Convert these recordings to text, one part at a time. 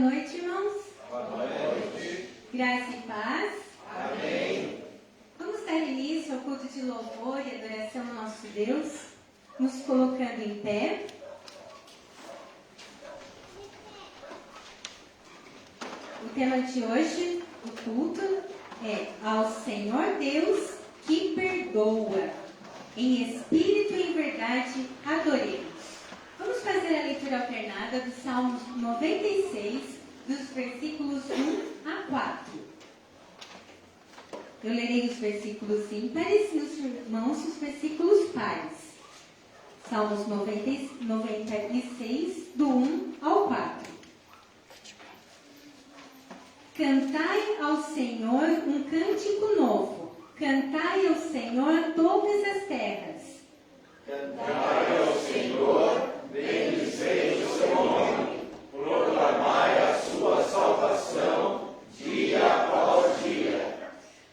noite, irmãos. Boa noite. Graça e paz. Amém. Vamos dar início ao culto de louvor e adoração ao nosso Deus, nos colocando em pé. O tema de hoje, do culto, é ao Senhor Deus que perdoa. Em espírito e em verdade, adoremos. Vamos fazer a leitura alternada do Salmo 96, dos versículos 1 a 4. Eu lerei os versículos ímpares e os irmãos os versículos pares. Salmos 96, do 1 ao 4. Cantai ao Senhor um cântico novo. Cantai ao Senhor todas as terras. Cantai ao Senhor, bendizei o seu nome. Proclamai a sua salvação, dia após dia.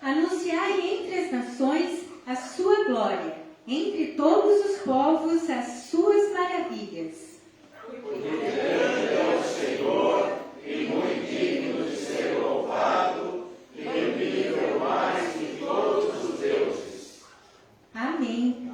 Anunciai entre as nações a sua glória, entre todos os povos as suas maravilhas. Porque grande é o Senhor e muito digno de ser louvado, e temível mais que todos os deuses. Amém.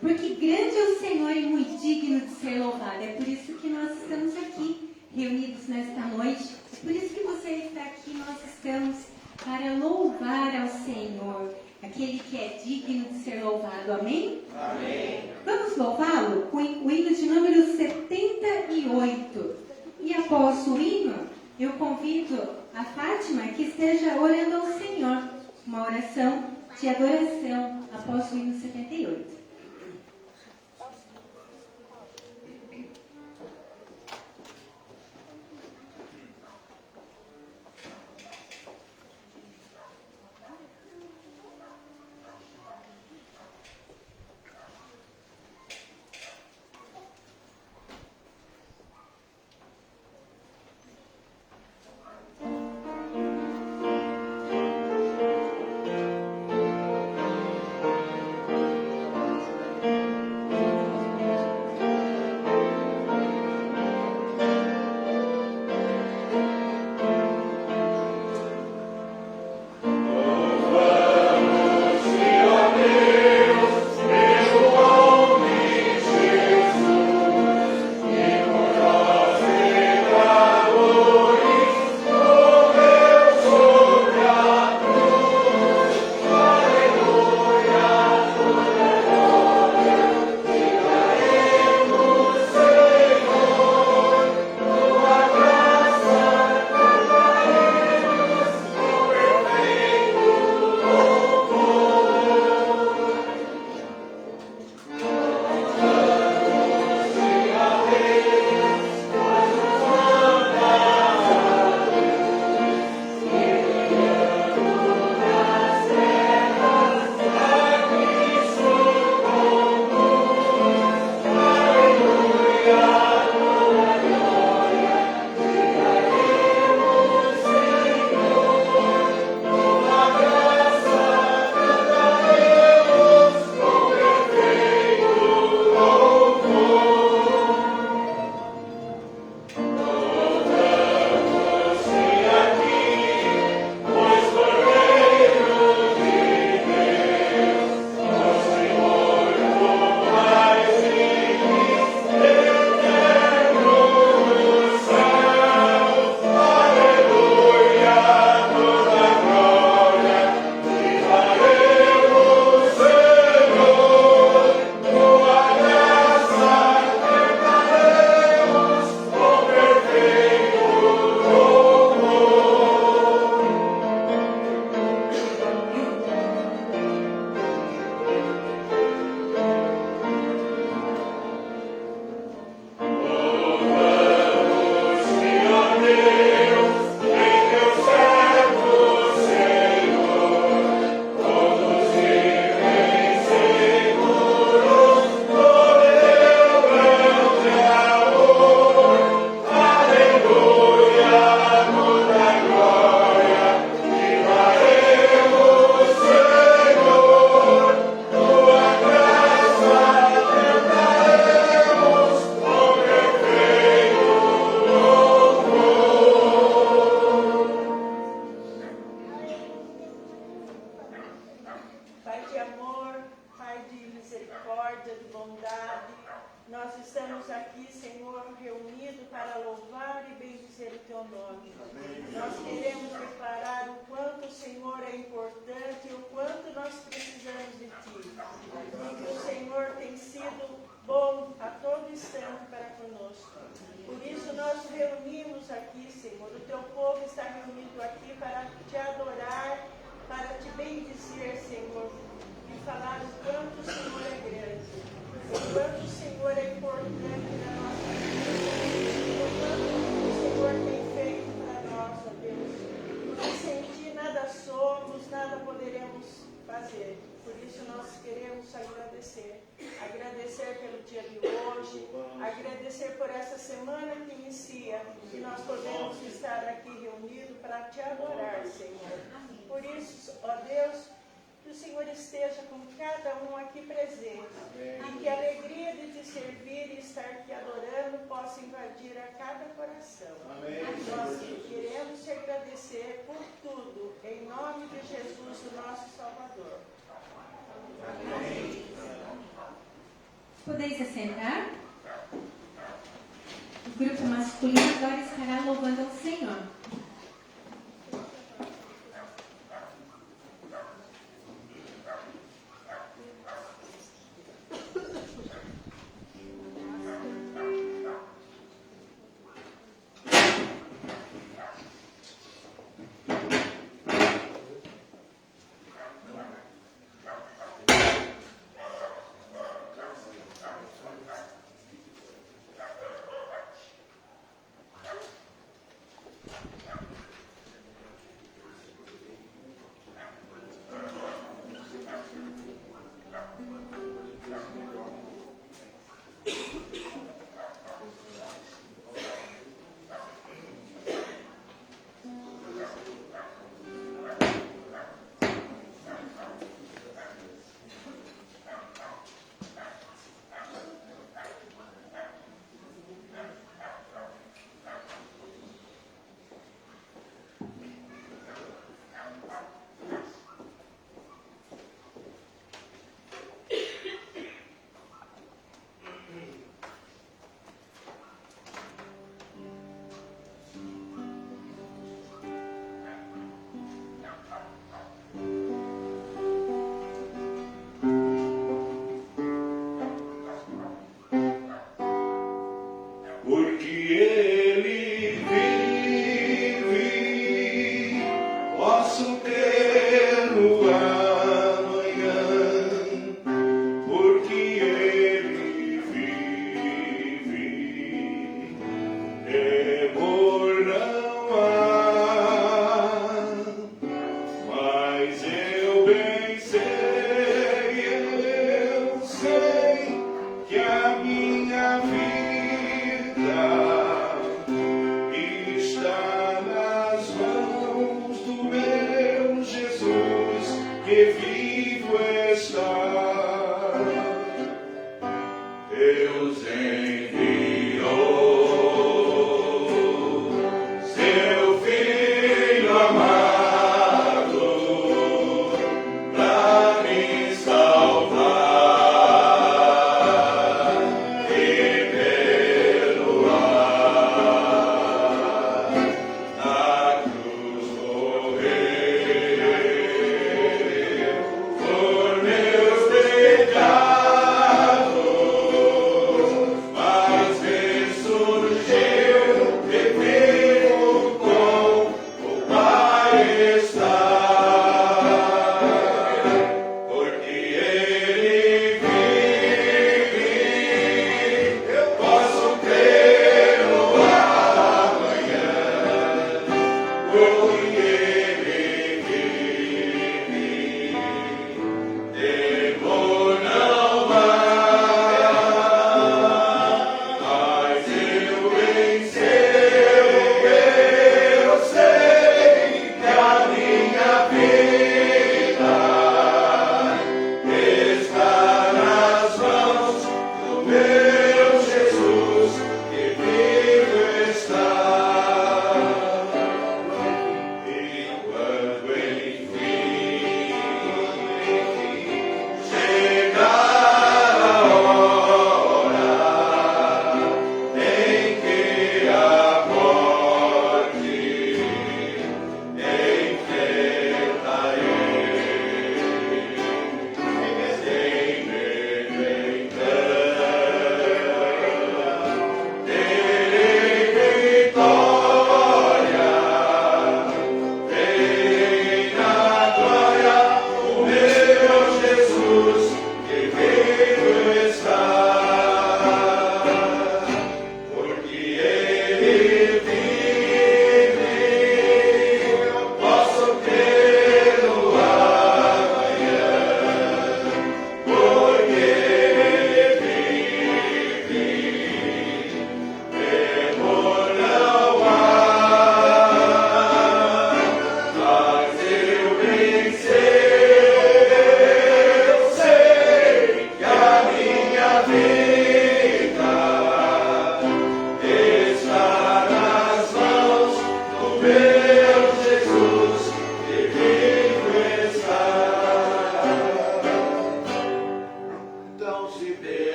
Porque grande é o Senhor e muito digno de ser louvado. É por isso que nós estamos aqui, reunidos nesta noite. É por isso que você está aqui. Nós estamos para louvar ao Senhor, aquele que é digno de ser louvado. Amém? Amém. Vamos louvá-lo com o hino de número 78. E após o hino, eu convido a Fátima que esteja orando ao Senhor. Uma oração de adoração após o hino 78. nome. Nós queremos declarar o quanto o Senhor é importante e o quanto nós precisamos de Ti. E que o Senhor tem sido bom a todo instante para conosco. Por isso nós nos reunimos aqui, Senhor. O Teu povo está reunido aqui para Te adorar, para Te bendizer, Senhor. E falar o quanto o Senhor é grande, o quanto o Senhor é importante na nossa vida, o quanto o Senhor tem feito para nós, ó Deus. Porque sem Ti nada somos, nada poderemos fazer. Por isso nós queremos agradecer. Agradecer pelo dia de hoje, agradecer por essa semana que inicia, que nós podemos estar aqui reunidos para Te adorar, Senhor. Por isso, ó Deus, que o Senhor esteja com cada um aqui presente. E que a alegria de Te servir e estar Te adorando possa invadir a cada coração. Amém. Nós queremos Te agradecer por tudo, em nome de Jesus, o nosso Salvador. Amém. Podeis assentar? O grupo masculino agora estará louvando ao Senhor.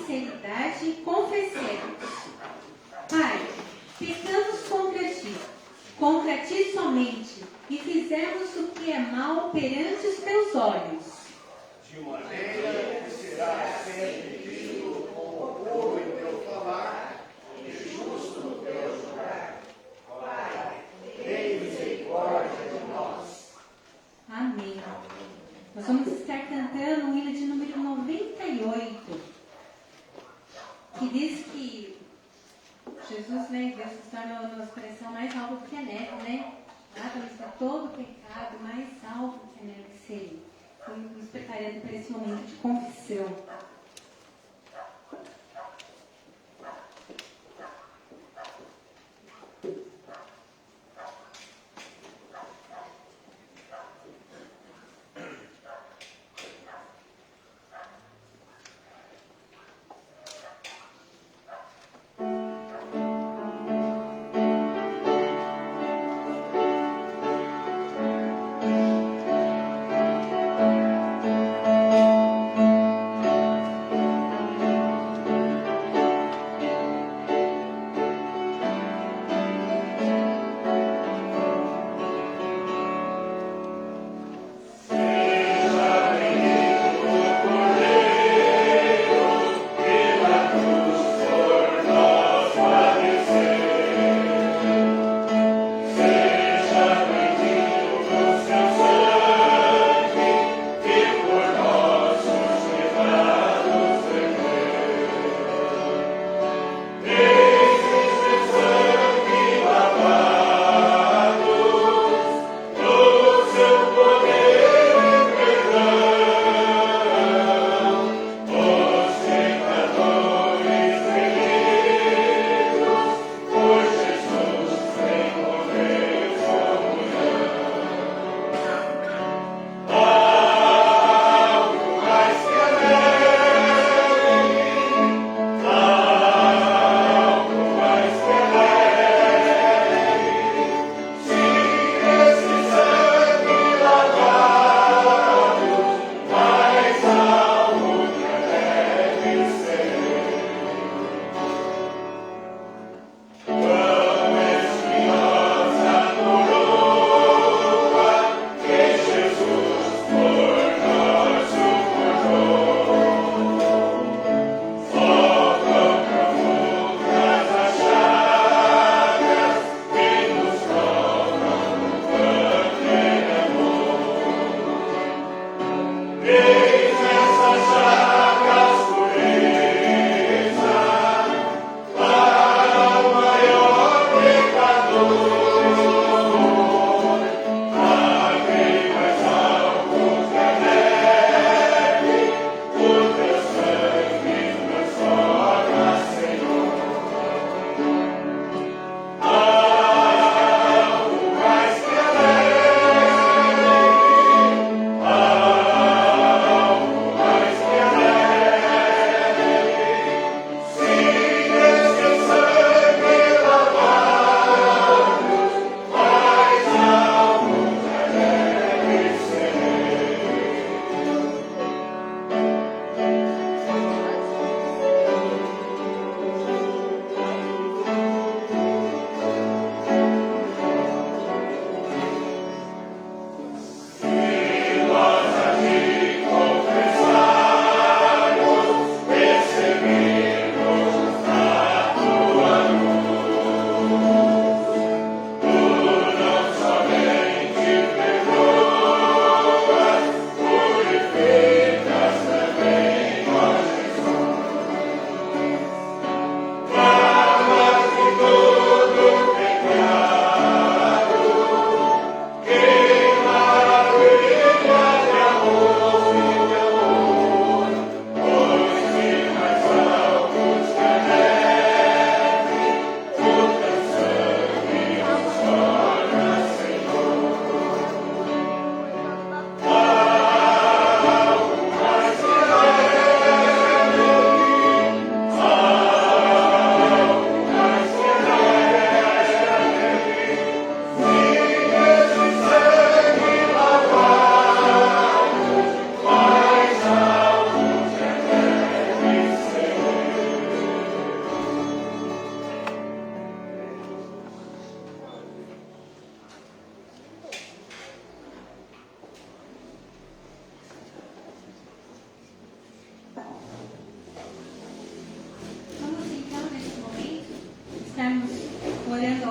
sinceridade confessemos: Pai, pecamos contra ti somente, e fizemos o que é mal perante os teus olhos. De maneira que será sempre visto como puro em teu falar e justo no teu julgar. Pai, tem misericórdia de nós. Amém. Nós vamos estar cantando o hino de número 98, que diz que Jesus, né, Deus se torna o nosso coração mais alvo que a neve, né? Nada está todo pecado mais alvo que a neve que seria. Estamos nos preparando para esse momento de confissão.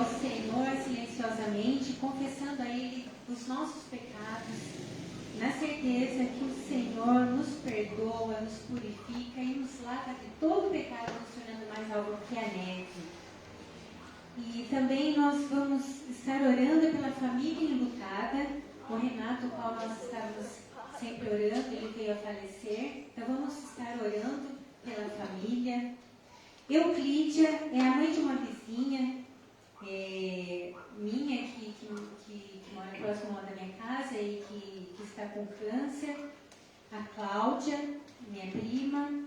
ao Senhor silenciosamente, confessando a Ele os nossos pecados, na certeza que o Senhor nos perdoa, nos purifica e nos lava de todo pecado, nos tornando mais alvo que a neve. E também nós vamos estar orando pela família enlutada. O Renato, o qual nós estávamos sempre orando, ele veio a falecer. Então vamos estar orando pela família. Euclídia é a mãe de uma vizinha minha que mora próximo da minha casa e que está com câncer. A Cláudia, minha prima.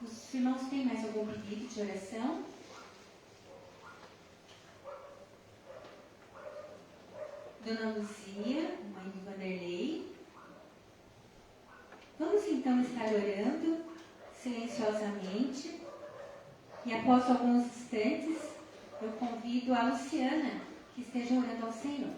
Os irmãos têm mais algum pedido de oração? Dona Luzia, mãe do Vanderlei. Vamos então estar orando silenciosamente. E após alguns instantes, eu convido a Luciana que esteja orando ao Senhor.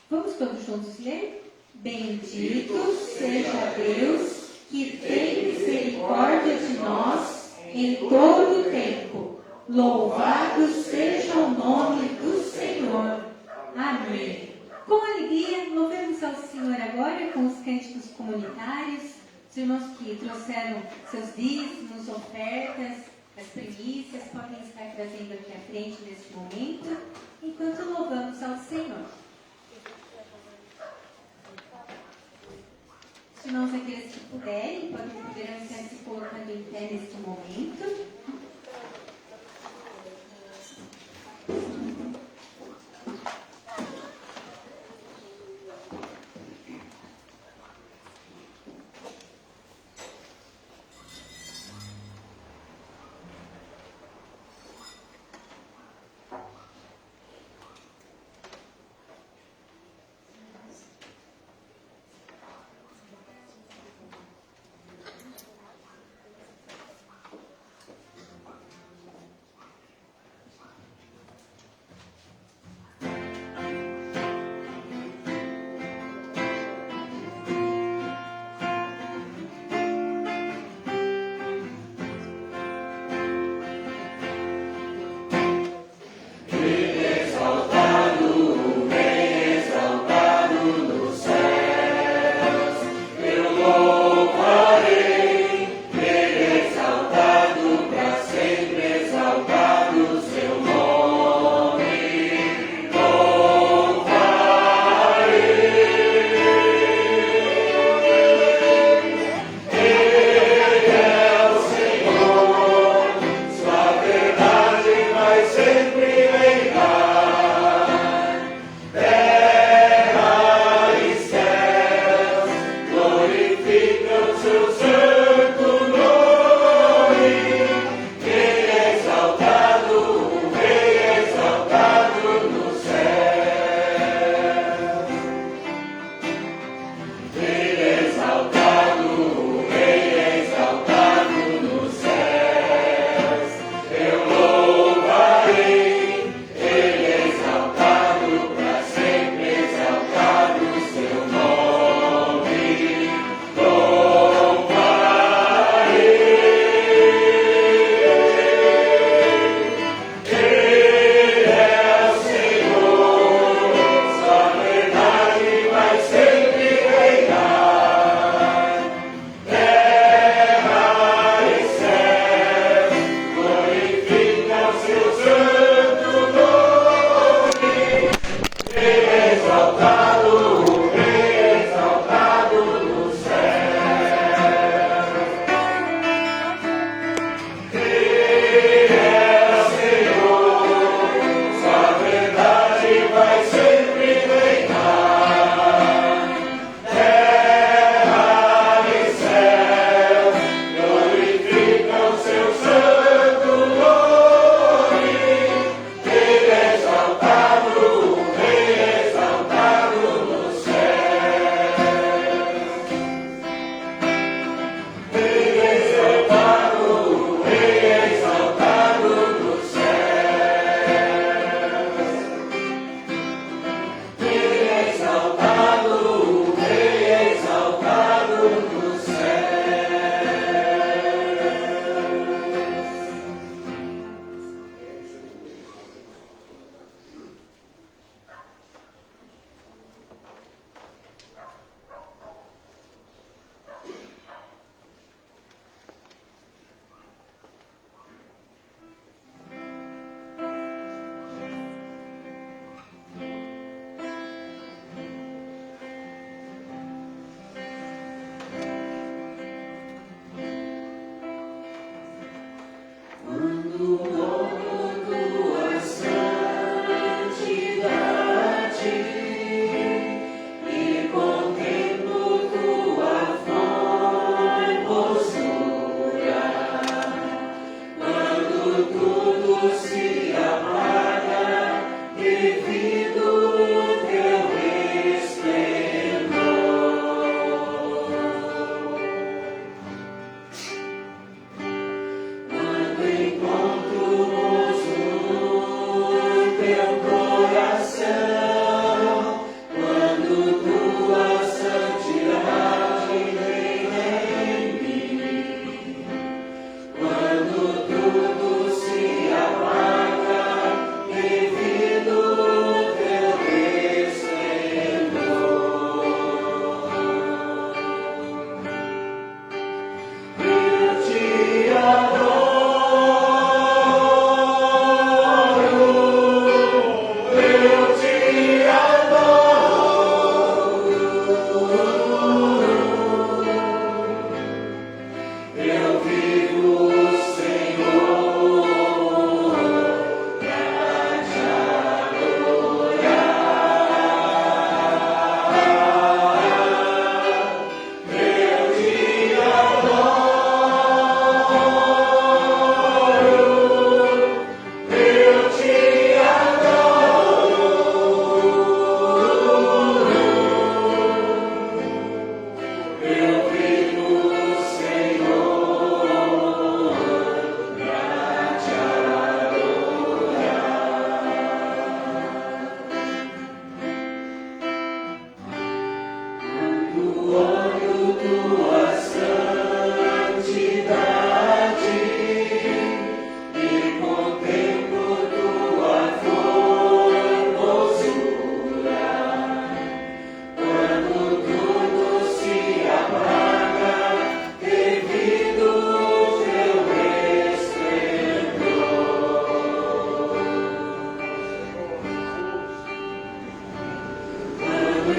Vamos todos juntos ler? Bendito seja Deus que tem misericórdia de nós em todo o tempo. Louvado seja o nome do Senhor. Amém. Com alegria, louvemos ao Senhor agora com os cânticos comunitários. Os irmãos que trouxeram seus dízimos, ofertas, as primícias, podem estar trazendo aqui à frente neste momento, enquanto louvamos ao Senhor. Os irmãos, aqueles que puderem, poderão estar se colocando em pé neste momento.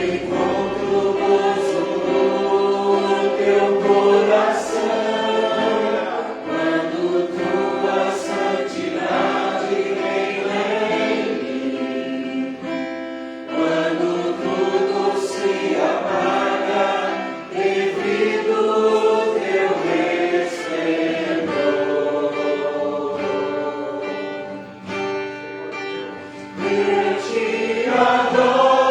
Eu te adoro.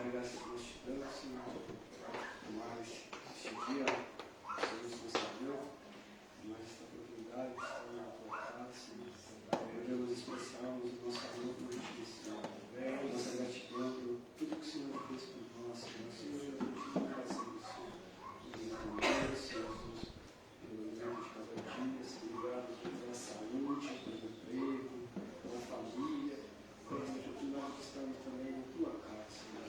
Pai, graças a Deus te damos, Senhor, por mais este dia, Senhor, se você deu, mais esta oportunidade de estar na tua casa, Senhor. Podemos expressarmos o nosso amor por ti, Senhor, nossa gratidão por tudo que o Senhor fez por nós, Senhor. Senhor, eu continuo fazendo, Senhor, nos encontros, Senhor, pelo momento de cada dia, Senhor, obrigado pela saúde, pelo emprego, pela família, pela oportunidade de estarmos também na tua casa, Senhor.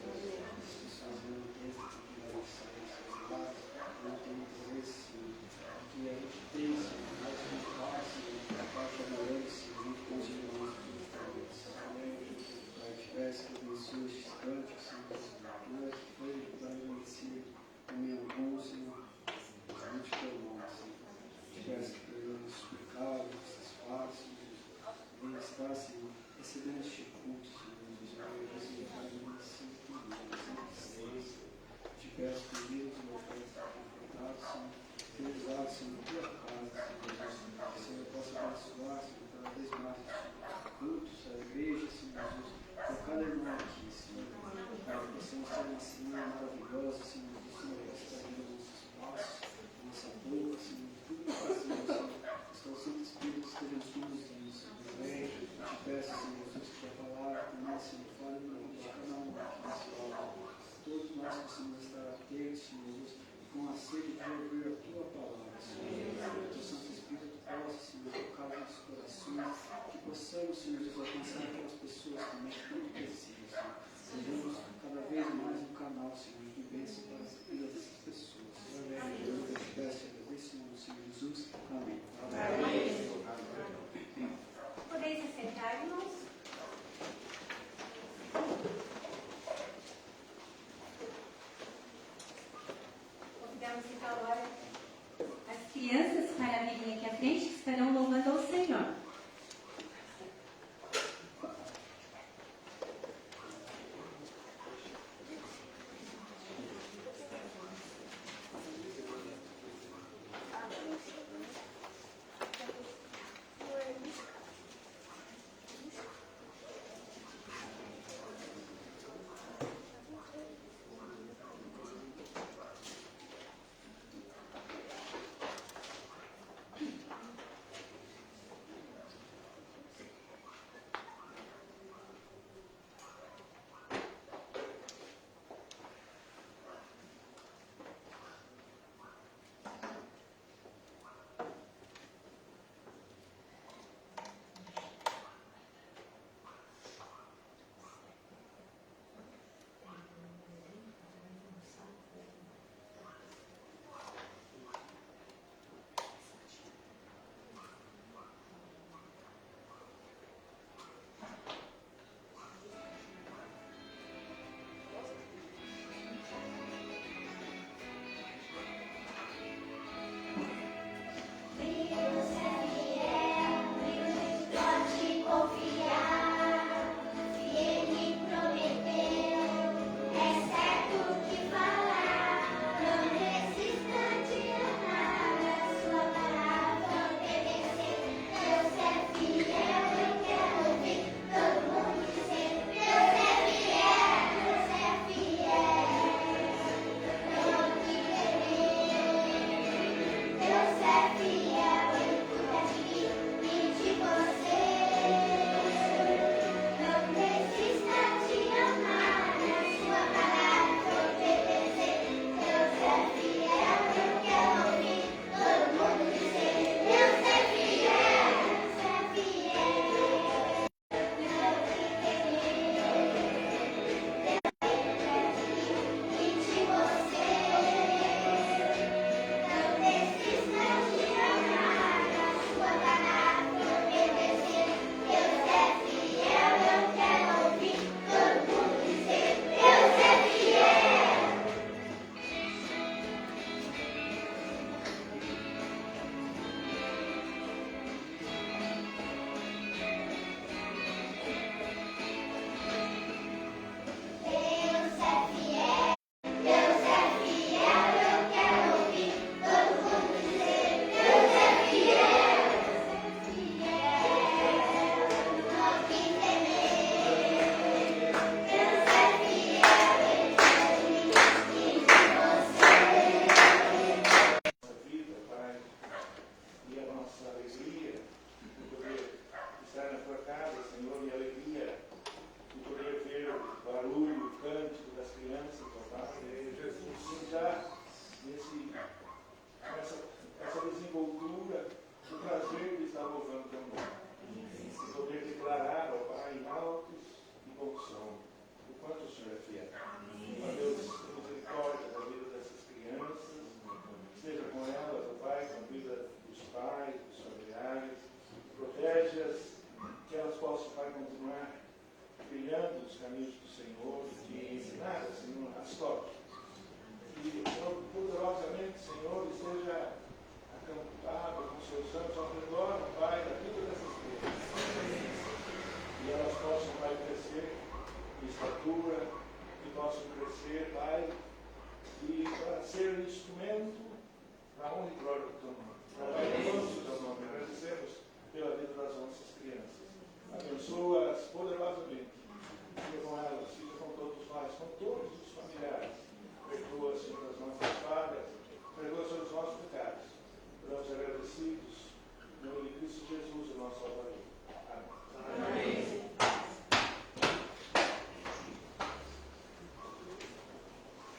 As pessoas não têm essa oportunidade de sair dos seus lares, não têm interesse, Senhor. Aqui a gente tem, Senhor, mais um passo, Senhor, a parte adorante, Senhor, junto com os irmãos que estão nessa família.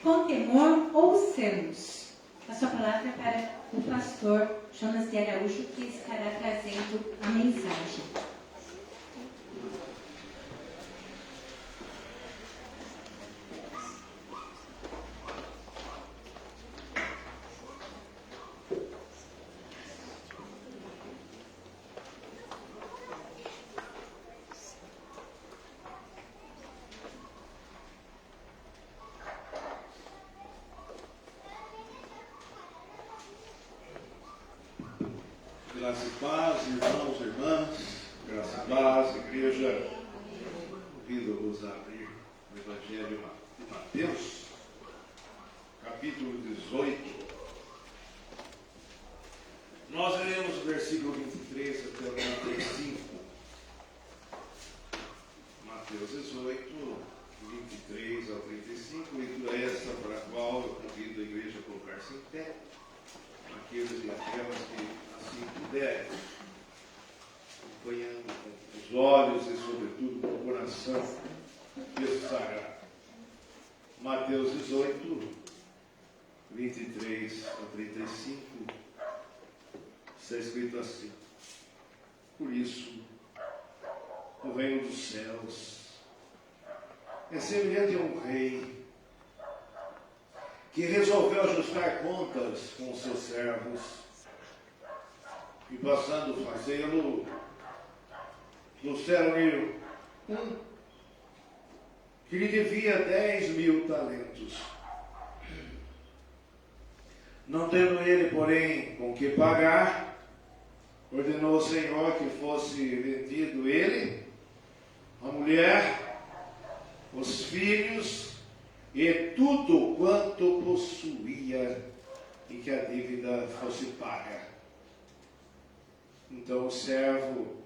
com temor ouçamos. A sua palavra para o pastor Jonas de Araújo, que estará trazendo a mensagem. Graça e paz, irmãos e irmãs, graça e paz, igreja. Convido-vos a abrir o Evangelho de Mateus, capítulo 18. Nós leremos o versículo 23 até o 35. Mateus 18, 23 ao 35, leitura essa para a qual eu convido a igreja a colocar-se em pé. Aqueles e aquelas que assim puderem, acompanhando com os olhos e sobretudo com o coração o texto sagrado. Mateus 18, 23 a 35, está escrito assim: por isso, o reino dos céus é semelhante a um rei que resolveu ajustar contas com os seus servos e, passando fazê-lo, trouxeram-lhe um que lhe devia 10.000 talentos. Não tendo ele, porém, com que pagar, ordenou o Senhor que fosse vendido ele, a mulher, os filhos e tudo quanto possuía, e que a dívida fosse paga. Então o servo,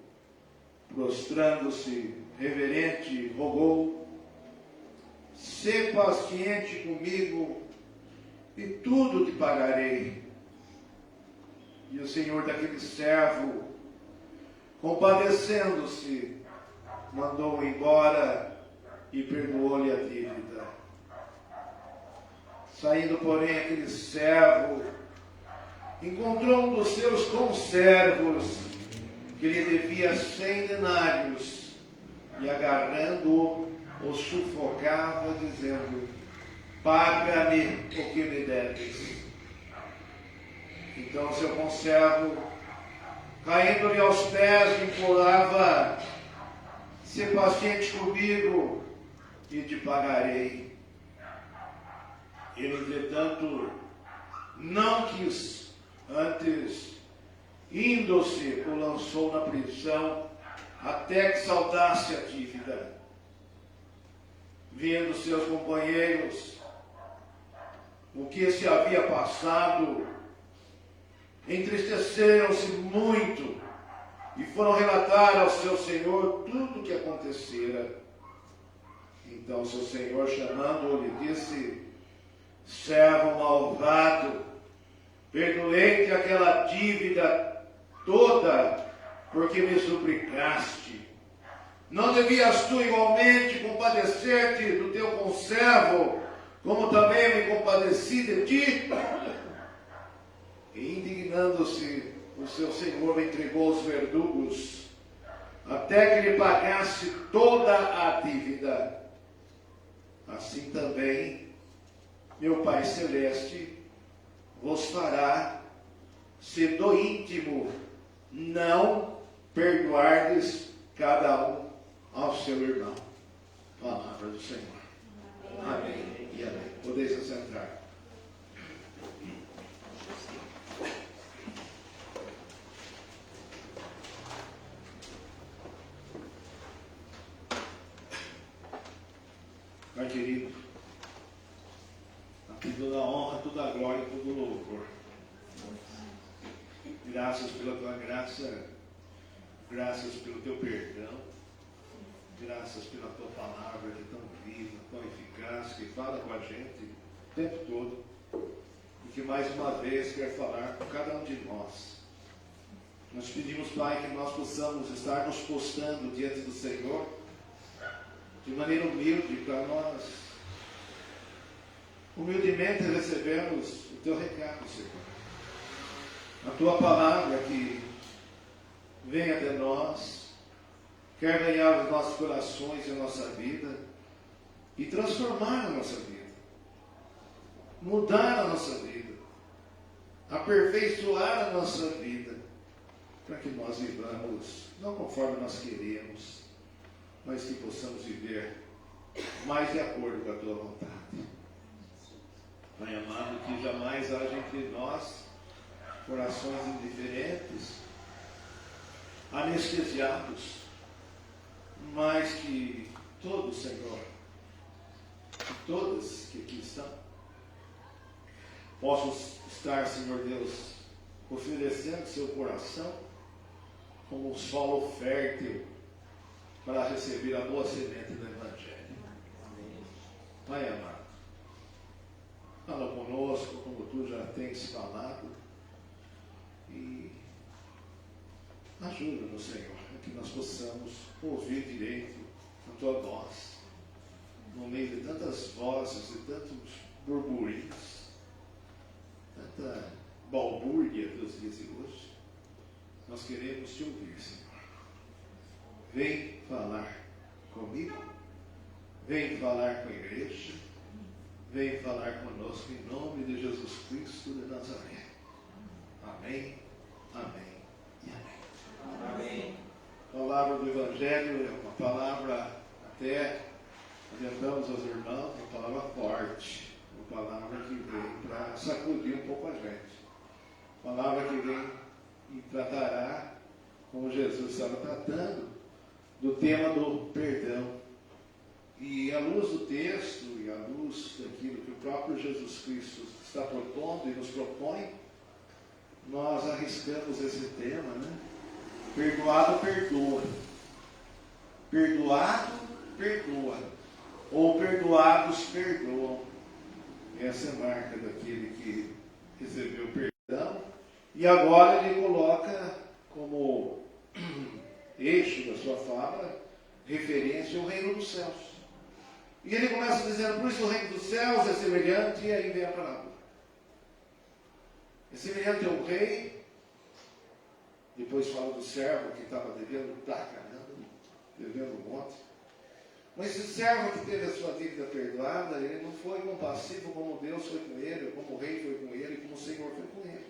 prostrando-se reverente, rogou: sê paciente comigo, e tudo te pagarei. E o senhor daquele servo, compadecendo-se, mandou-o embora e perdoou-lhe a dívida. Saindo, porém, aquele servo, encontrou um dos seus conservos, que lhe devia 100 denários, e agarrando-o, o sufocava, dizendo: paga-me o que me deves. Então seu conservo, caindo-lhe aos pés, implorava: sê paciente comigo e te pagarei. Ele, entretanto, não quis, antes, indo-se, o lançou na prisão, até que saldasse a dívida. Vendo seus companheiros o que se havia passado, entristeceram-se muito e foram relatar ao seu senhor tudo o que acontecera. Então seu senhor, chamando-o, lhe disse: servo malvado, perdoei-te aquela dívida toda, porque me suplicaste. Não devias tu igualmente compadecer-te do teu conservo, como também me compadeci de ti? E indignando-se, o seu senhor entregou os verdugos, até que lhe pagasse toda a dívida. Assim também meu Pai Celeste vos fará, se do íntimo não perdoardes cada um ao seu irmão. Palavra do Senhor. Amém e amém. Podeis assentar. Pai querido, aqui toda a honra, toda a glória, todo o louvor. Graças pela tua graça, graças pelo teu perdão, graças pela tua palavra que é tão viva, tão eficaz, que fala com a gente o tempo todo e que mais uma vez quer falar com cada um de nós. Nós pedimos, Pai, que nós possamos estar nos postando diante do Senhor de maneira humilde, para nós Humildemente recebemos o teu recado, Senhor. A tua palavra que vem até nós, quer ganhar os nossos corações e a nossa vida e transformar a nossa vida, mudar a nossa vida, aperfeiçoar a nossa vida, para que nós vivamos não conforme nós queremos, mas que possamos viver mais de acordo com a tua vontade. Pai amado, que jamais haja entre nós corações indiferentes, anestesiados, mas que todos, Senhor, que todas que aqui estão, possam estar, Senhor Deus, oferecendo seu coração como um solo fértil para receber a boa semente do Evangelho. Pai amado, fala conosco como tu já tens falado e ajuda-nos, Senhor, a que nós possamos ouvir direito a tua voz no meio de tantas vozes e tantos burburinhos, tanta balbúrdia dos dias de hoje. Nós queremos te ouvir, Senhor. Vem falar comigo, vem falar com a igreja, vem falar conosco em nome de Jesus Cristo de Nazaré. Amém, amém e amém. Amém. A palavra do Evangelho é uma palavra, até adiantamos aos irmãos, uma palavra forte, uma palavra que vem para sacudir um pouco a gente. Uma palavra que vem e tratará, como Jesus estava tratando, do tema do perdão. E à luz do texto e à luz daquilo que o próprio Jesus Cristo está propondo e nos propõe, nós arriscamos esse tema, né? Perdoado, perdoa. Perdoado, perdoa. Ou perdoados, perdoam. Essa é a marca daquele que recebeu perdão. E agora ele coloca como eixo da sua fala referência ao reino dos céus. E ele começa dizendo, por isso o reino dos céus é semelhante, e aí vem a parábola. É semelhante ao rei, depois fala do servo que estava devendo pra caramba, devendo um monte. Mas esse servo que teve a sua dívida perdoada, ele não foi compassivo como Deus foi com ele, como o rei foi com ele, como o Senhor foi com ele.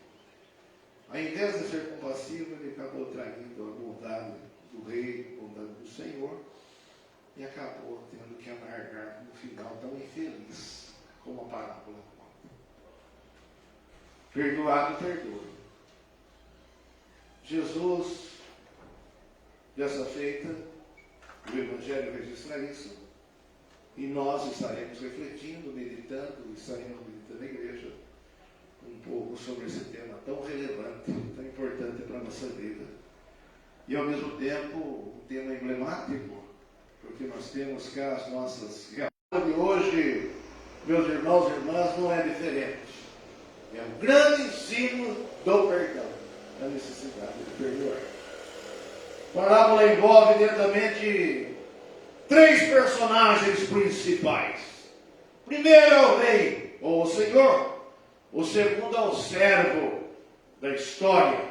Ao invés de ser compassivo, ele acabou traindo a bondade do rei, a bondade do Senhor, e acabou tendo que amargar no final tão infeliz como a parábola conta. Perdoado, perdoa. Jesus, dessa feita, o Evangelho registra isso, e nós estaremos refletindo, meditando, estaremos meditando na igreja, um pouco sobre esse tema tão relevante, tão importante para a nossa vida. E ao mesmo tempo, um tema emblemático, porque nós temos cá as nossas realidades de hoje, meus irmãos e irmãs, não é diferente. É um grande ensino do perdão, da necessidade de perdoar. A parábola envolve diretamente 3 personagens principais. Primeiro é o rei, ou o senhor. O segundo é o servo da história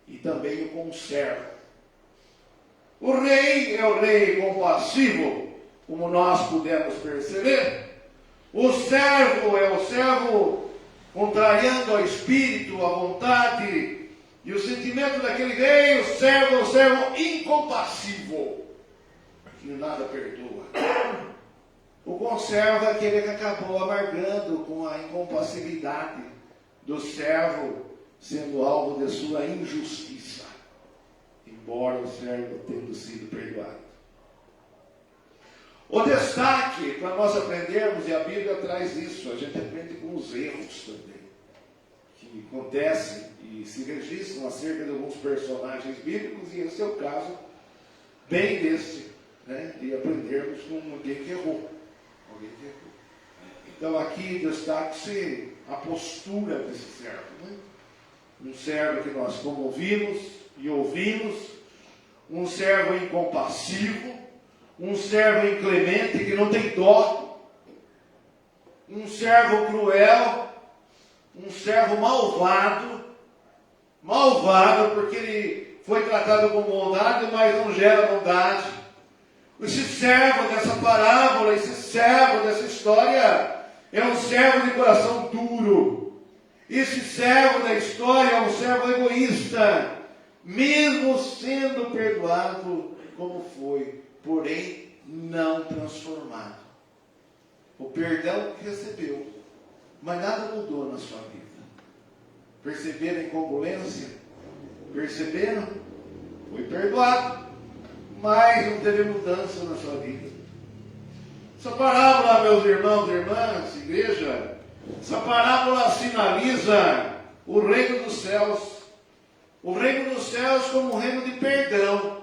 e também o conservo. O rei é o rei compassivo, como nós pudemos perceber. O servo é o servo contrariando ao espírito, a vontade e o sentimento daquele rei. O servo é o servo incompassivo, que nada perdoa. O conservo é aquele que acabou amargando com a incompassibilidade do servo, sendo alvo de sua injustiça, embora o servo tendo sido perdoado. O destaque para nós aprendermos, e a Bíblia traz isso, a gente aprende com os erros também, que acontecem e se registram acerca de alguns personagens bíblicos, e esse é o caso bem desse, né, de aprendermos com alguém que errou. Então aqui destaque-se a postura desse servo, né? Um servo que nós comovimos e ouvimos, um servo incompassivo, um servo inclemente que não tem dó, um servo cruel, um servo malvado porque ele foi tratado com bondade, mas não gera bondade. Esse servo dessa parábola, esse servo dessa história, é um servo de coração duro. Esse servo da história é um servo egoísta, mesmo sendo perdoado como foi, porém não transformado. O perdão que recebeu, mas nada mudou na sua vida. Perceberam a incongruência? Perceberam? Foi perdoado, mas não teve mudança na sua vida. Essa parábola, meus irmãos e irmãs, igreja, essa parábola sinaliza o reino dos céus. O reino dos céus como um reino de perdão.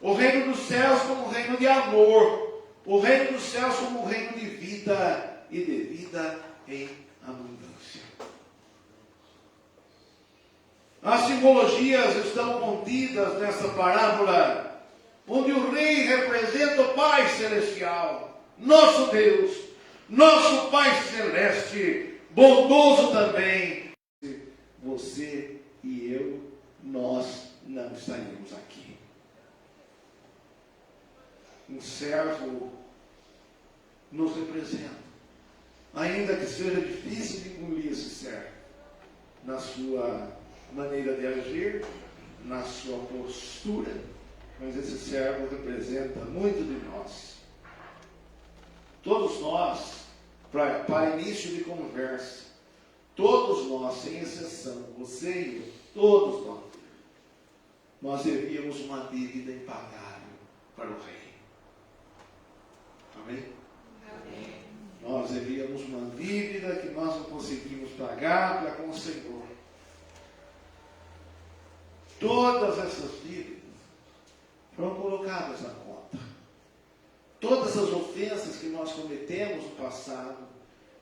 O reino dos céus como um reino de amor. O reino dos céus como um reino de vida e de vida em abundância. As simbologias estão contidas nessa parábola, onde o rei representa o Pai Celestial, nosso Deus, nosso Pai Celeste, bondoso também. Você e eu, nós não estaríamos aqui. Um servo nos representa, ainda que seja difícil de engolir esse servo, na sua maneira de agir, na sua postura, mas esse servo representa muito de nós. Todos nós, para início de conversa, todos nós, sem exceção, você e eu, todos nós devíamos uma dívida impagável para o rei. Amém? Amém. Nós devíamos uma dívida que nós não conseguimos pagar para com o Senhor. Todas essas dívidas foram colocadas na conta. Todas as ofensas que nós cometemos no passado,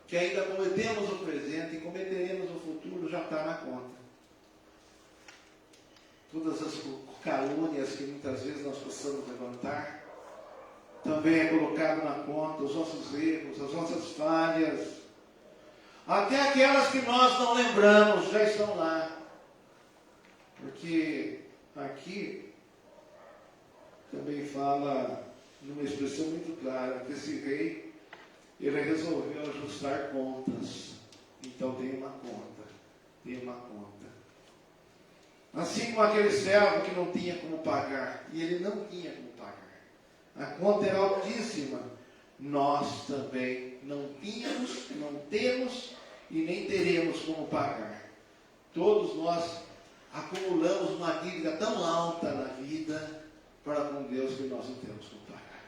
que ainda cometemos no presente e cometeremos no futuro, já está na conta. Todas as calúnias que muitas vezes nós possamos levantar, também é colocado na conta, os nossos erros, as nossas falhas, até aquelas que nós não lembramos, já estão lá. Porque aqui também fala numa expressão muito clara, que esse rei, ele resolveu ajustar contas. Então tem uma conta. Assim como aquele servo que não tinha como pagar, e ele não tinha como pagar. A conta era altíssima. Nós também não tínhamos, não temos e nem teremos como pagar. Todos nós acumulamos uma dívida tão alta na vida para com Deus que nós não temos como pagar.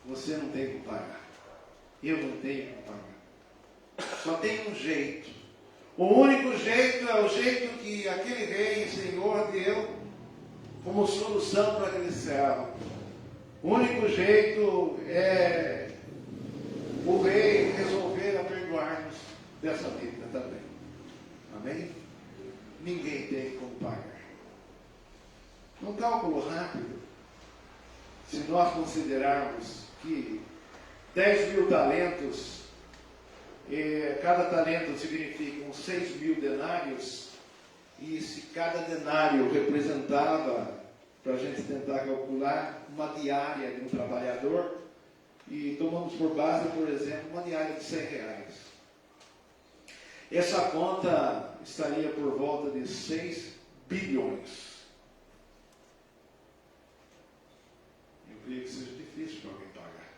Você não tem como pagar. Eu não tenho como pagar. Só tem um jeito. O único jeito é o jeito que aquele rei, Senhor, deu como solução para aquele servo. O único jeito é o rei resolver a perdoar-nos dessa dívida também. Amém? Ninguém tem como pagar. Num cálculo rápido, se nós considerarmos que 10 mil talentos, cada talento significa 6 mil denários, e se cada denário representava, para a gente tentar calcular, uma diária de um trabalhador, e tomamos por base, por exemplo, uma diária de R$100. Essa conta estaria por volta de 6 bilhões. Eu creio que seja difícil para alguém pagar.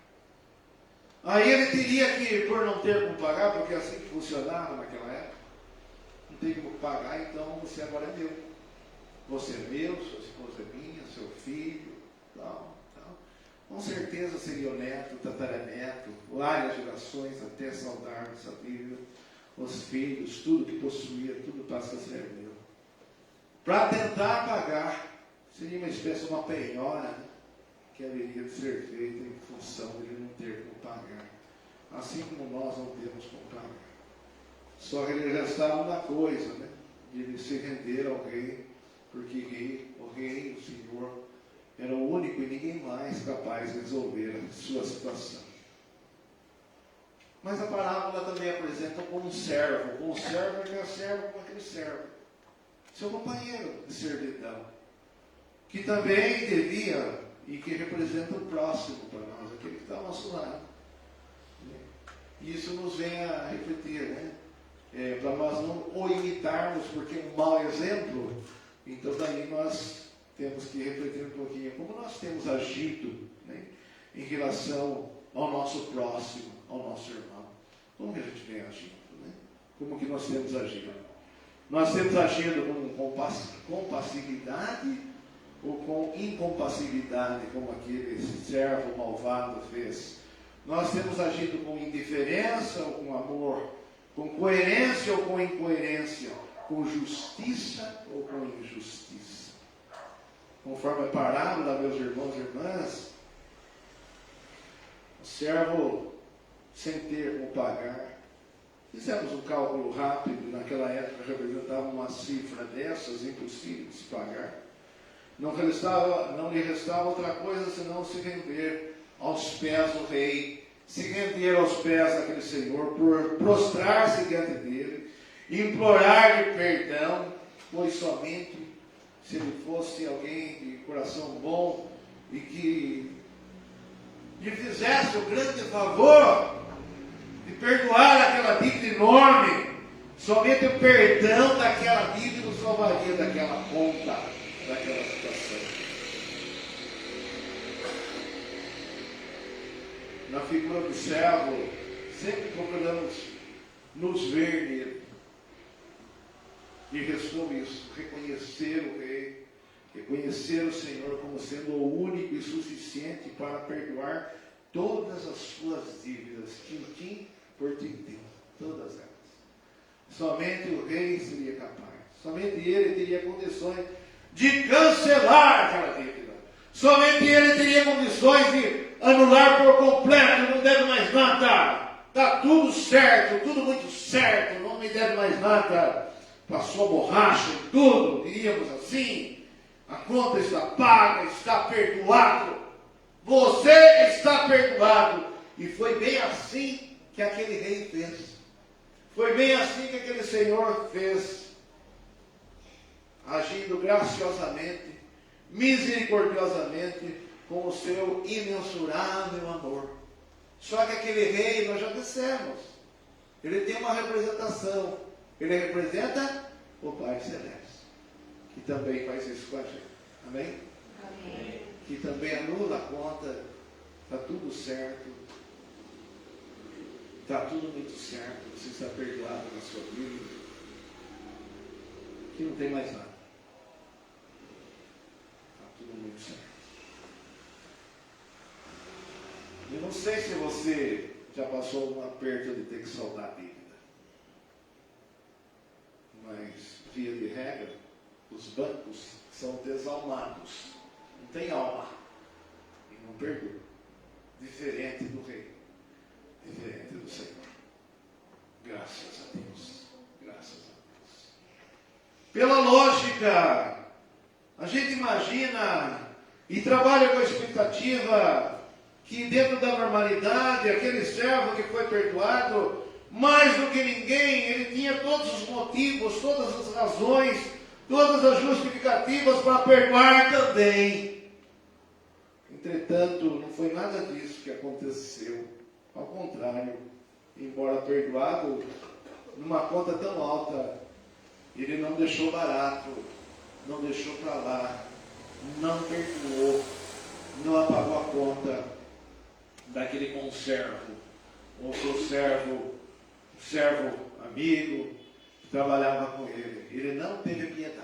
Aí ele teria que, por não ter como pagar, porque é assim que funcionava naquela época, não tem como pagar, então você agora é meu. Você é meu, sua esposa é minha, seu filho, tal. Com certeza seria o neto, o tataraneto, várias gerações até saudarmos essa dívida. Os filhos, tudo que possuía, tudo passa a ser meu. Para tentar pagar, seria uma espécie de uma penhora, né, que haveria de ser feita em função de ele não ter como pagar. Assim como nós não temos como pagar. Só que ele já estava na coisa, né, de ele se render ao rei, porque o rei, o Senhor, era o único e ninguém mais capaz de resolver a sua situação. Mas a parábola também apresenta como um servo. Com o servo, ele é servo com aquele servo. Seu companheiro de servidão. Que também devia, e que representa o próximo para nós, aquele que está ao nosso lado. E isso nos vem a refletir, né? Para nós não o imitarmos, porque é um mau exemplo. Então daí nós temos que refletir um pouquinho como nós temos agido, né, em relação ao nosso próximo, ao nosso irmão. Como que a gente vem agindo, né? Como que nós temos agido? Nós temos agido com passividade ou com incompassividade, como aquele servo malvado fez? Nós temos agido com indiferença ou com amor, com coerência ou com incoerência, com justiça ou com injustiça? Conforme a parábola, meus irmãos e irmãs, o servo sem ter como pagar. Fizemos um cálculo rápido, naquela época representava uma cifra dessas, impossível de se pagar. Não lhe restava outra coisa senão se render aos pés do rei, se render aos pés daquele Senhor, por prostrar-se diante dele, implorar-lhe perdão, pois somente se ele fosse alguém de coração bom e que lhe fizesse o grande favor de perdoar aquela dívida enorme, somente o perdão daquela dívida o salvaria daquela conta, daquela situação. Na figura do servo, sempre procuramos nos ver nele. E restou isso, reconhecer o Rei, reconhecer o Senhor como sendo o único e suficiente para perdoar todas as suas dívidas, tintim por tintim, todas elas. Somente o Rei seria capaz, somente ele teria condições de cancelar aquela dívida, somente ele teria condições de anular por completo, não deve mais nada, está tudo certo, tudo muito certo, não me deve mais nada. Passou a borracha em tudo, diríamos assim, a conta está paga, está perdoado, você está perdoado. E foi bem assim que aquele rei fez, foi bem assim que aquele Senhor fez, agindo graciosamente, misericordiosamente, com o seu imensurável amor. Só que aquele rei, nós já dissemos, ele tem uma representação. Ele representa o Pai Celeste, que também faz isso com a gente. Amém? Amém. Que também anula a conta, está tudo certo, está tudo muito certo, você está perdoado na sua vida, que não tem mais nada. Está tudo muito certo. Eu não sei se você já passou um aperto de ter que saldar a dívida. Mas, via de regra, os bancos são desalmados, não tem alma e não perdoam. Diferente do rei, diferente do Senhor. Graças a Deus, graças a Deus. Pela lógica, a gente imagina e trabalha com a expectativa que dentro da normalidade, aquele servo que foi perdoado, mais do que ninguém, ele tinha todos os motivos, todas as razões, todas as justificativas para perdoar também. Entretanto, não foi nada disso que aconteceu. Ao contrário, embora perdoado numa conta tão alta, ele não deixou barato, não deixou para lá, não perdoou, não apagou a conta daquele conservo, ou do servo amigo, que trabalhava com ele. Ele não teve piedade.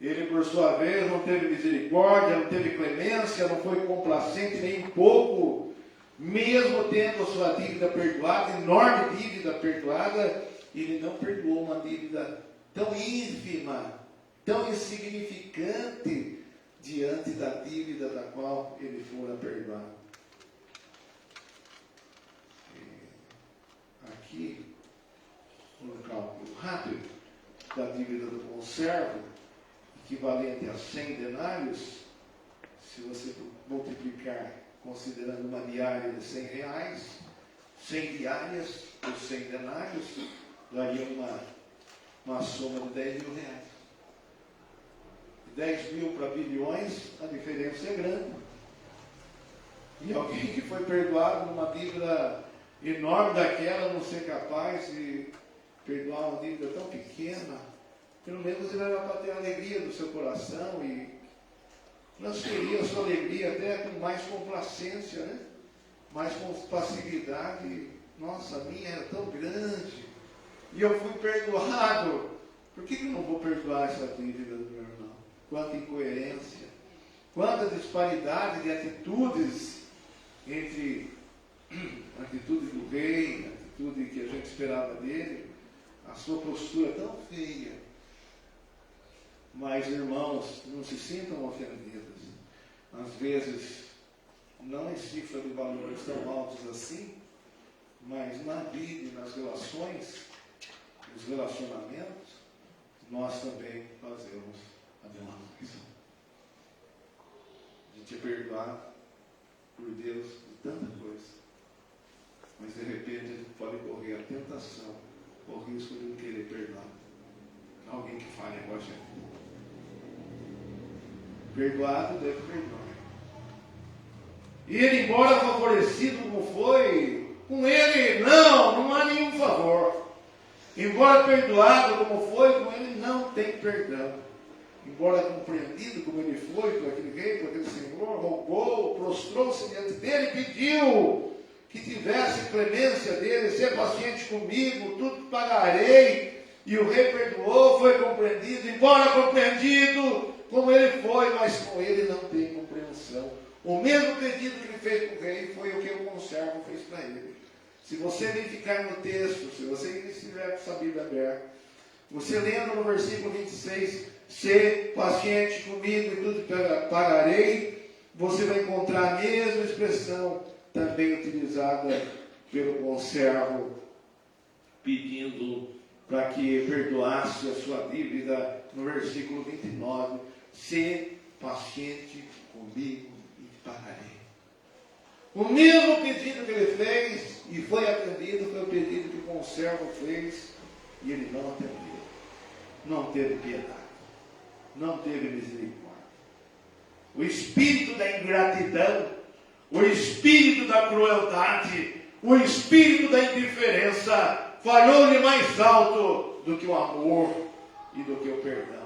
Ele, por sua vez, não teve misericórdia, não teve clemência, não foi complacente nem um pouco, mesmo tendo a sua dívida perdoada, enorme dívida perdoada, ele não perdoou uma dívida tão ínfima, tão insignificante, diante da dívida da qual ele fora perdoado. Aqui, um cálculo rápido da dívida do conservo, equivalente a 100 denários, se você multiplicar, considerando uma diária de R$100, 100 diárias por 100 denários, daria uma soma de 10 mil reais. 10 mil para bilhões, a diferença é grande. E alguém que foi perdoado numa dívida enorme daquela, não ser capaz de perdoar uma dívida tão pequena, pelo menos ele era para ter a alegria do seu coração e transferir a sua alegria até com mais complacência, né? Mais com facilidade. Nossa, a minha era tão grande e eu fui perdoado. Por que eu não vou perdoar essa dívida do meu irmão? Quanta incoerência, quanta disparidade de atitudes entre a atitude do rei, a atitude que a gente esperava dele, a sua postura tão feia. Mas, irmãos, não se sintam ofendidos. Às vezes, não em cifra de valores tão altos assim, mas na vida e nas relações, nos relacionamentos, nós também fazemos a mesma coisa. A gente é perdoado por Deus de tanta coisa. Mas de repente a gente pode correr a tentação, o risco de não querer perdoar alguém que fale igual a gente. Perdoado deve perdoar. E ele, embora favorecido como foi, com ele não há nenhum favor. Embora perdoado como foi, com ele não tem perdão. Embora compreendido como ele foi por aquele rei, por aquele senhor, rogou, prostrou-se diante dele e pediu que tivesse clemência dele, ser paciente comigo, tudo pagarei. E o rei perdoou, foi compreendido, embora compreendido como ele foi, mas com ele não tem compreensão. O mesmo pedido que ele fez para o rei foi o que o conservo fez para ele. Se você verificar no texto, se você estiver com essa Bíblia aberta, você lendo no versículo 26, ser paciente comigo e tudo pagarei, você vai encontrar a mesma expressão também utilizada pelo conservo, pedindo para que perdoasse a sua dívida, no versículo 29, ser paciente comigo e pagarei. O mesmo pedido que ele fez e foi atendido foi o pedido que o conservo fez e ele não atendeu. Não teve piedade, não teve misericórdia. O espírito da ingratidão, o espírito da crueldade, o espírito da indiferença falou-lhe mais alto do que o amor e do que o perdão.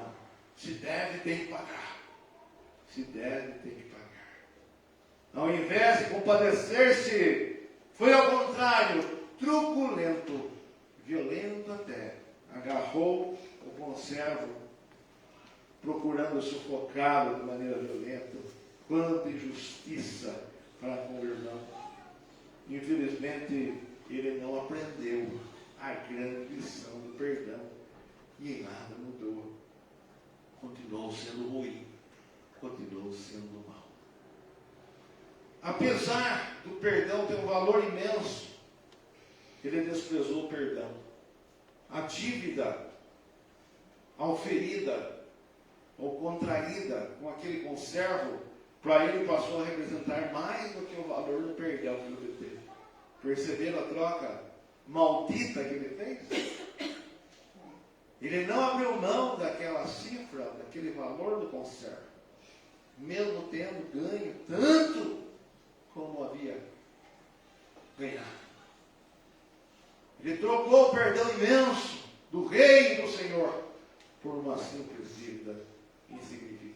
Se deve, tem que pagar. Se deve, tem que pagar. Ao invés de compadecer-se, foi ao contrário, truculento, violento até. Agarrou o conservo, procurando sufocá-lo de maneira violenta. Quanta injustiça para com o irmão. Infelizmente, ele não aprendeu a grande lição do perdão. E nada mudou. Continuou sendo ruim. Continuou sendo mal. Apesar do perdão ter um valor imenso, ele desprezou o perdão. A dívida, ao ferida, ou contraída com aquele conservo, para ele passou a representar mais do que o valor do perdão que ele teve. Perceberam a troca maldita que ele fez? Ele não abriu mão daquela cifra, daquele valor do conservo, mesmo tendo ganho tanto como havia ganhado. Ele trocou o perdão imenso do rei e do Senhor por uma simples dívida insignificante.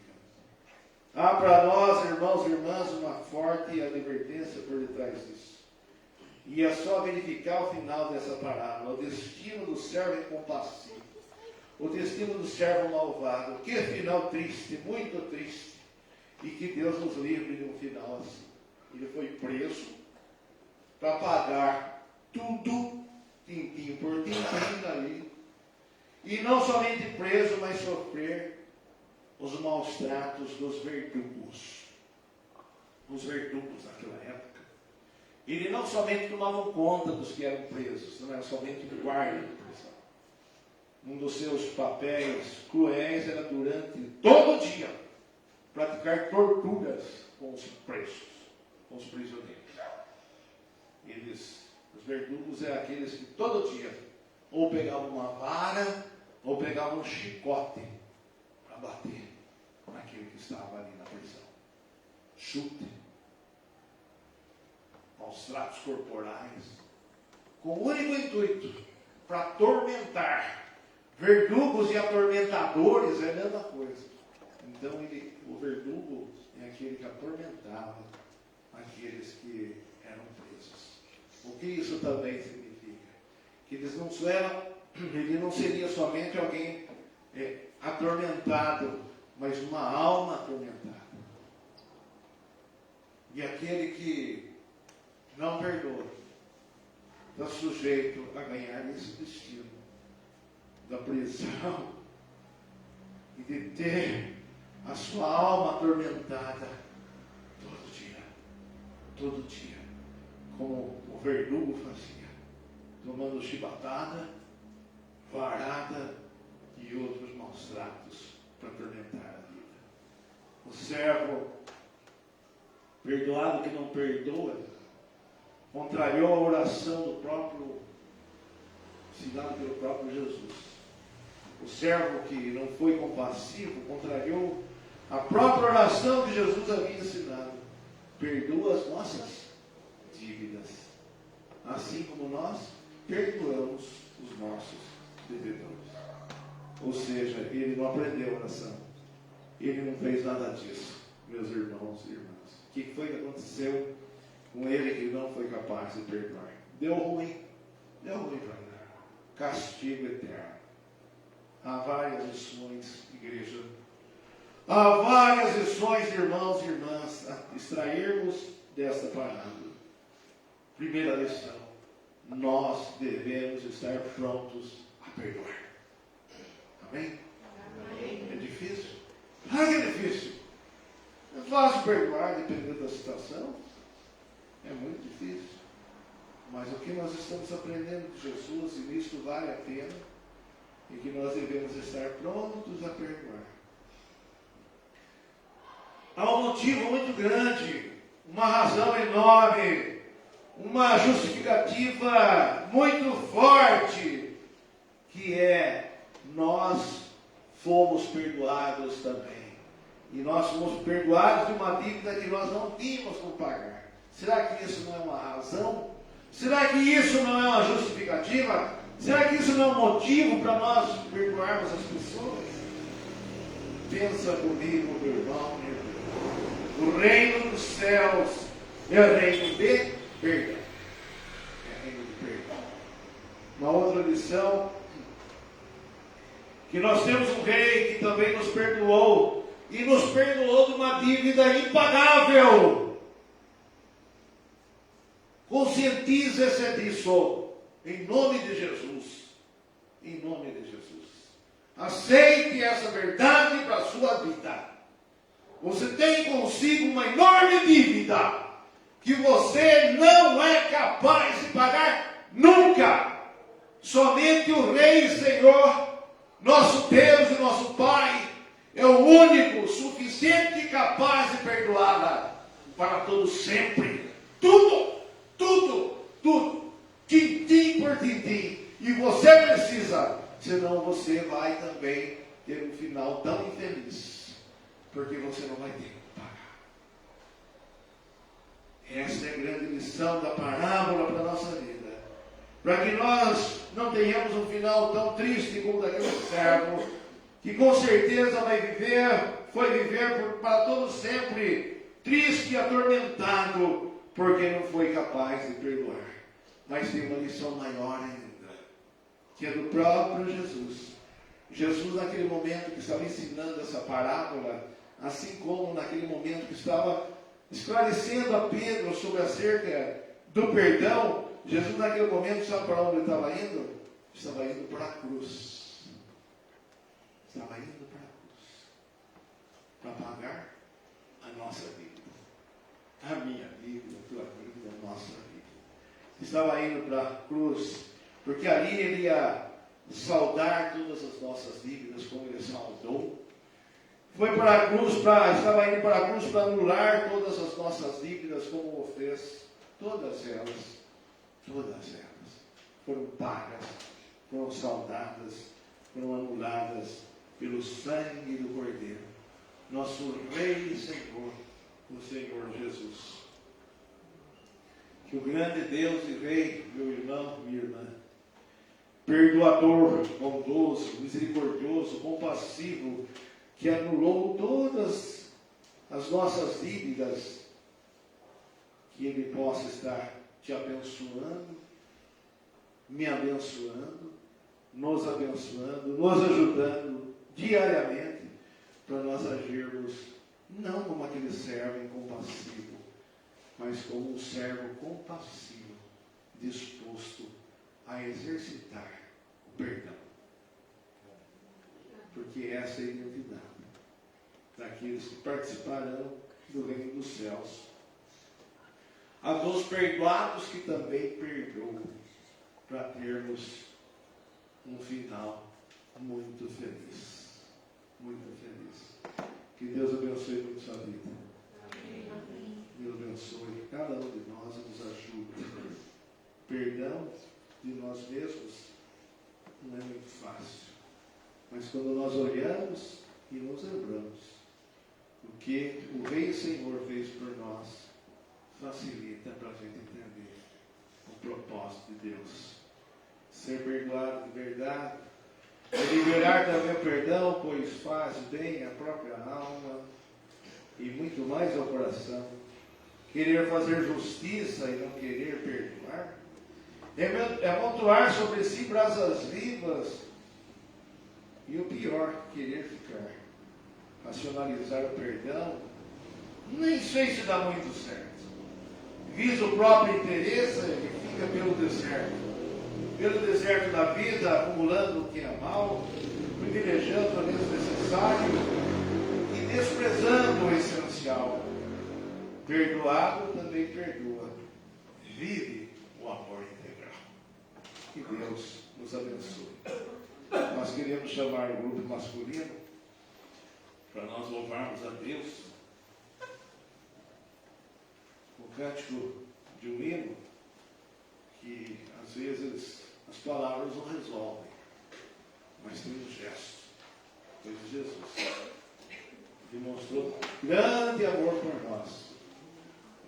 Há para nós, irmãos e irmãs, uma forte advertência por detrás disso. E é só verificar o final dessa parábola, o destino do servo incompassível, o destino do servo malvado. Que final triste, muito triste. E que Deus nos livre de um final assim. Ele foi preso para pagar tudo, tintim por tintim dali. E não somente preso, mas sofrer os maus tratos dos verdugos. Os verdugos naquela época. Ele não somente tomava conta dos que eram presos, não era somente o guarda de prisão. Um dos seus papéis cruéis era durante todo o dia praticar torturas com os presos, com os prisioneiros. Eles Os verdugos é aqueles que todo dia ou pegavam uma vara ou pegavam um chicote para bater naquele que estava ali na prisão. Chute, maus tratos corporais, com o único intuito para atormentar. Verdugos e atormentadores é a mesma coisa. Então o verdugo é aquele que atormentava aqueles que eram presos. O que isso também significa? Que ele não seria somente alguém atormentado, mas uma alma atormentada. E aquele que não perdoa está sujeito a ganhar esse destino da prisão e de ter a sua alma atormentada todo dia, como o verdugo fazia, tomando chibatada, varada e outros maus tratos para atormentar a vida. O servo perdoado que não perdoa contrariou a oração do próprio, ensinado pelo próprio Jesus. O servo que não foi compassivo contrariou a própria oração que Jesus havia ensinado. Perdoa as nossas dívidas, assim como nós perdoamos os nossos devedores. Ou seja, ele não aprendeu a oração. Ele não fez nada disso, meus irmãos e irmãs. O que foi que aconteceu com ele que não foi capaz de perdoar? Deu ruim para ele. Castigo eterno. Há várias lições, igreja. Há várias lições, irmãos e irmãs, a extrairmos desta parábola. Primeira lição: nós devemos estar prontos a perdoar. Amém? Amém. É difícil? Claro que é difícil. É fácil perdoar, dependendo da situação. É muito difícil. Mas o que nós estamos aprendendo de Jesus, e nisso vale a pena, é que nós devemos estar prontos a perdoar. Há um motivo muito grande, uma razão enorme, uma justificativa muito forte, que é: nós fomos perdoados também. E nós fomos perdoados de uma dívida que nós não tínhamos como pagar. Será que isso não é uma razão? Será que isso não é uma justificativa? Será que isso não é um motivo para nós perdoarmos as pessoas? Pensa comigo, meu irmão, minha irmã. O reino dos céus é o reino de perdão. É reino de perdão. Uma outra lição: que nós temos um rei que também nos perdoou, e nos perdoou de uma dívida impagável. Conscientize-se disso, em nome de Jesus. Em nome de Jesus. Aceite essa verdade para a sua vida. Você tem consigo uma enorme dívida que você não é capaz de pagar nunca. Somente o Rei e Senhor, nosso Deus e nosso Pai, é o único, suficiente e capaz de perdoá-la para todo sempre. Tudo, tintim por tintim. E você precisa, senão você vai também ter um final tão infeliz, porque você não vai ter que pagar. Essa é a grande lição da parábola para a nossa vida. Para que nós não tenhamos um final tão triste como daquele servo, que com certeza foi viver para todo sempre, triste e atormentado, porque não foi capaz de perdoar. Mas tem uma lição maior ainda, que é do próprio Jesus. Jesus, naquele momento que estava ensinando essa parábola, assim como naquele momento que estava esclarecendo a Pedro sobre acerca do perdão, Jesus naquele momento, sabe para onde ele estava indo? Estava indo para a cruz. Estava indo para a cruz, para pagar a nossa vida, a minha vida, a tua vida, a nossa vida. Estava indo para a cruz, porque ali ele ia saldar todas as nossas dívidas, como ele saldou. Estava indo para a cruz para anular todas as nossas dívidas, como o fez, todas elas. todas elas foram pagas, foram saldadas, foram anuladas pelo sangue do Cordeiro, nosso Rei e Senhor, o Senhor Jesus. Que o grande Deus e Rei, meu irmão, minha irmã, perdoador, bondoso, misericordioso, compassivo, que anulou todas as nossas dívidas, que Ele possa estar te abençoando, me abençoando, nos ajudando diariamente, para nós agirmos não como aquele servo incompassivo, mas como um servo compassivo, disposto a exercitar o perdão. Porque essa é a identidade daqueles que participarão do reino dos céus. A dos perdoados que também perdoam, para termos um final muito feliz. Muito feliz. Que Deus abençoe muito sua vida. Deus abençoe cada um de nós e nos ajude. Perdão de nós mesmos não é muito fácil. Mas quando nós olhamos e nos lembramos o que o Rei e Senhor fez por nós, facilita para a gente entender o propósito de Deus. Ser perdoado de verdade, liberar também o perdão, pois faz bem à própria alma e muito mais ao coração. Querer fazer justiça e não querer perdoar é amontoar sobre si brasas vivas e o pior, querer ficar, racionalizar o perdão. Nem sei se dá muito certo. Visa o próprio interesse e fica pelo deserto da vida, acumulando o que é mal, privilegiando o desnecessário e desprezando o essencial. Perdoado também perdoa. Vive o amor integral. Que Deus nos abençoe. Nós queremos chamar o grupo masculino para nós louvarmos a Deus. O cântico de um hino que às vezes as palavras não resolvem, mas tem um gesto. Pois Jesus demonstrou grande amor por nós.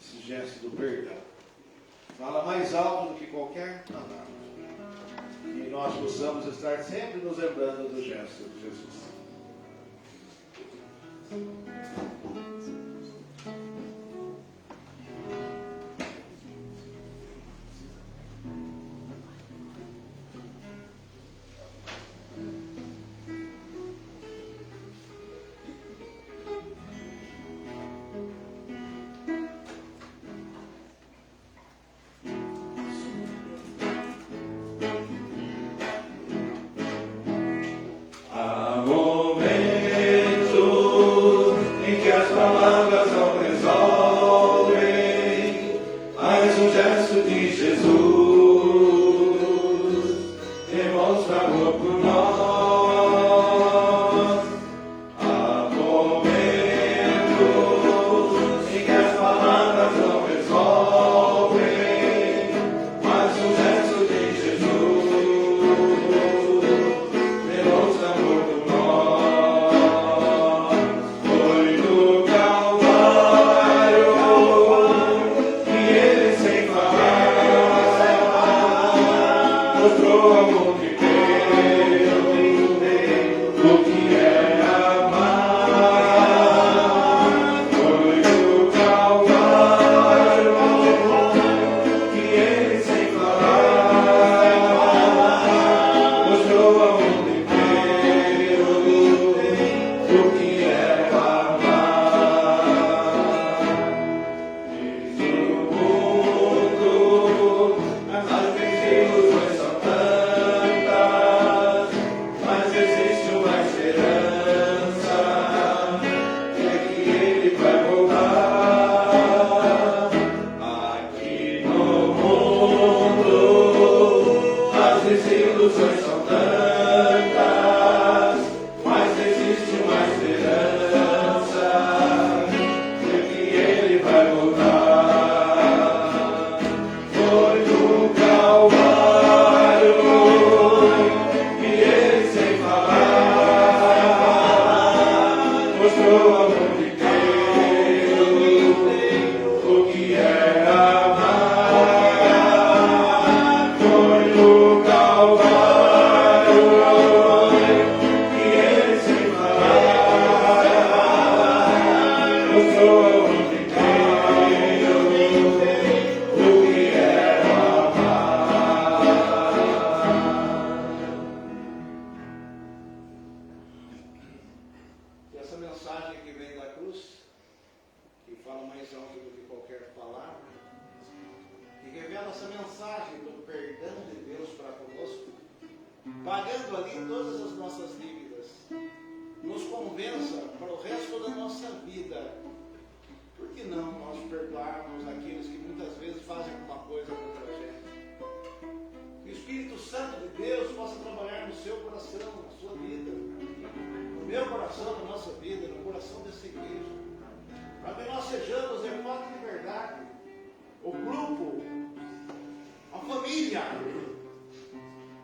Esse gesto do perdão fala mais alto do que qualquer palavra. E nós possamos estar sempre nos lembrando do gesto de Jesus. Vai voltar, foi nunca essa mensagem do perdão de Deus para conosco, pagando ali todas as nossas dívidas, nos convença para o resto da nossa vida. Por que não nós perdoarmos aqueles que muitas vezes fazem alguma coisa contra a gente? Que o Espírito Santo de Deus possa trabalhar no seu coração, na sua vida, no meu coração, na nossa vida, no coração dessa igreja, para que nós sejamos, de fato de verdade, o grupo, a família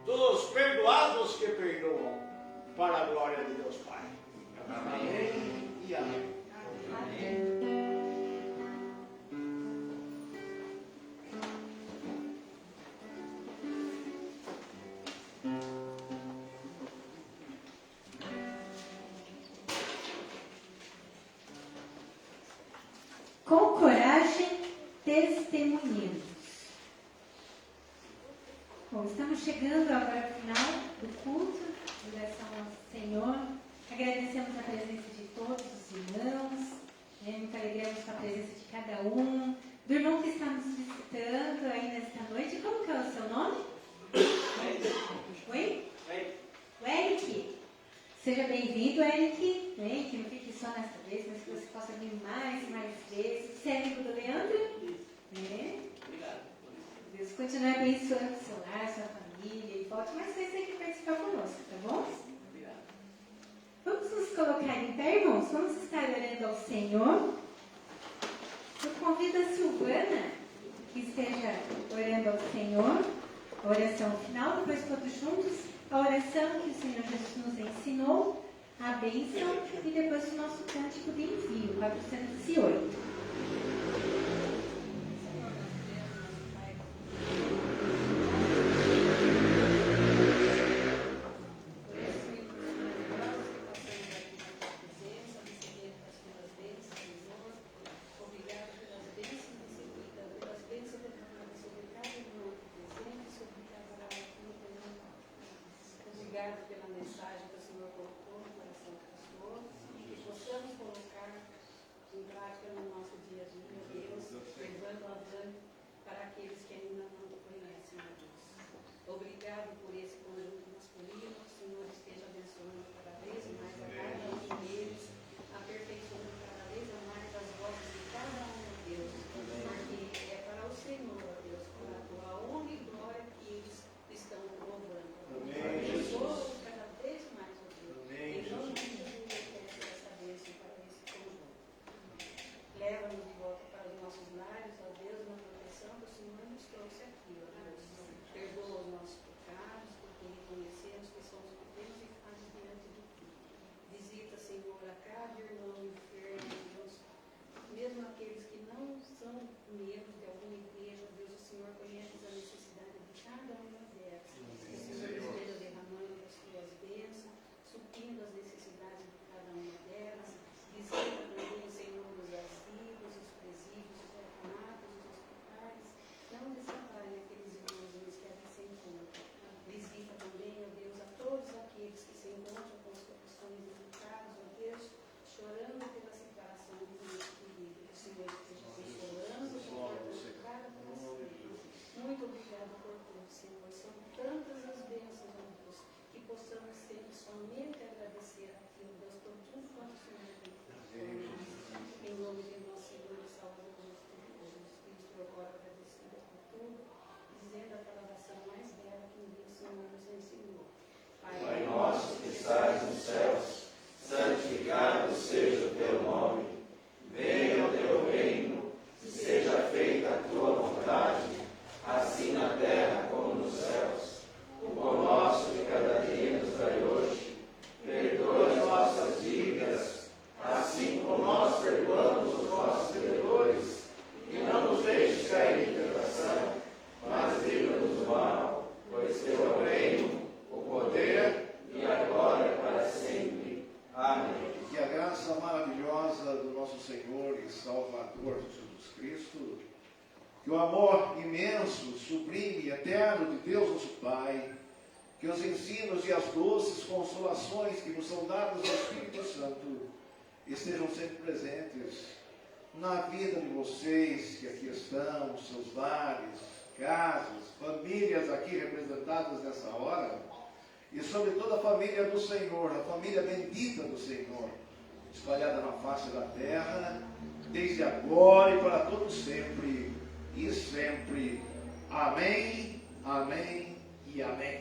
dos perdoados que perdoam, para a glória de Deus Pai. Amém e amém. Amém. Com coragem, testemunhamos. Bom, estamos chegando agora ao final do culto, oração ao Senhor. Agradecemos a presença de todos os irmãos, muito alegramos com a presença de cada um, do irmão que está nos visitando aí nesta noite. Como que é o seu nome? Oi? O Eric. Seja bem-vindo, Eric. Que não fique só nessa vez, mas que você possa vir mais vezes. Você é amigo do Leandro? Obrigado. Deus continue abençoando o seu lar, sua família e volte mais vezes aqui participar conosco, tá bom? Obrigado. Vamos nos colocar em pé, irmãos? Vamos estar orando ao Senhor. Eu convido a Silvana que esteja orando ao Senhor, a oração final, depois todos juntos, a oração que o Senhor Jesus nos ensinou, a bênção e depois o nosso cântico de envio, 408. Obrigado pela mensagem que o Senhor colocou no coração das pessoas, que possamos colocar em prática no nosso dia a dia, Deus, perdoando a dano para aqueles que ainda não o conhecem, meu Deus. Obrigado por esse conjunto masculino, que o Senhor esteja abençoando cada vez mais a cada um deles, aperfeiçoando cada vez mais as vozes de cada um, meu Deus, porque é para o Senhor, ó Deus, para a tua honra e glória que eles estão louvando. Abençoa cada vez mais, ó Deus. Em nome de Jesus, eu peço essa bênção para esse conjunto. Leva-nos de volta para os nossos lares, ó Deus, na proteção que o Senhor nos trouxe aqui, ó Deus. Perdoa os nossos pecados, porque reconhecemos que somos pequenos e falhos diante de ti. Visita, Senhor, a cada irmão enfermo, Deus. Mesmo aqueles que não são membros de alguma igreja, Deus, o Senhor conhece a necessidade de cada uma delas. Que o Senhor esteja derramando as suas bênçãos, suprindo as necessidades de cada uma delas. Visita também, Senhor, os asilos, os presídios, os orfanatos, os hospitais. Não desamparem aqueles irmãozinhos que ali se encontram. Visita também, ó Deus, a todos aqueles que se encontram com os corações irritados, ó Deus, chorando pela separação do nosso querido. Que o Senhor esteja abençoando cada coração. Muito obrigado por tudo, Senhor. São tantas as bênçãos, ó Deus, que possamos sempre somente agradecer a Ti, ó Deus, por tudo quanto o Senhor tem feito. Em nome de nosso Senhor e Salvador Jesus Cristo, eu oro agradecido por tudo, dizendo aquela oração mais bela que um dia o Senhor nos ensinou. Pai nosso que estás nos céus, santificado seja o teu nome. Venha o teu reino, seja feita a tua vontade, assim na terra como nos céus. O pão nosso de cada dia nos dai hoje. Perdoa as nossas dívidas, assim como nós perdoamos os nossos devedores. E não nos deixes cair em tentação, mas livra-nos do mal, pois teu é o reino, o poder e a glória para sempre. Amém. Que a graça maravilhosa do nosso Senhor e Salvador Jesus Cristo, que o amor imenso, sublime e eterno de Deus nosso Pai, que os ensinos e as doces consolações que nos são dadas do Espírito Santo estejam sempre presentes na vida de vocês que aqui estão, nos seus lares, casas, famílias aqui representadas nessa hora, e sobre toda a família do Senhor, a família bendita do Senhor, espalhada na face da terra, desde agora e para todo sempre e sempre. Amém, amém e amém.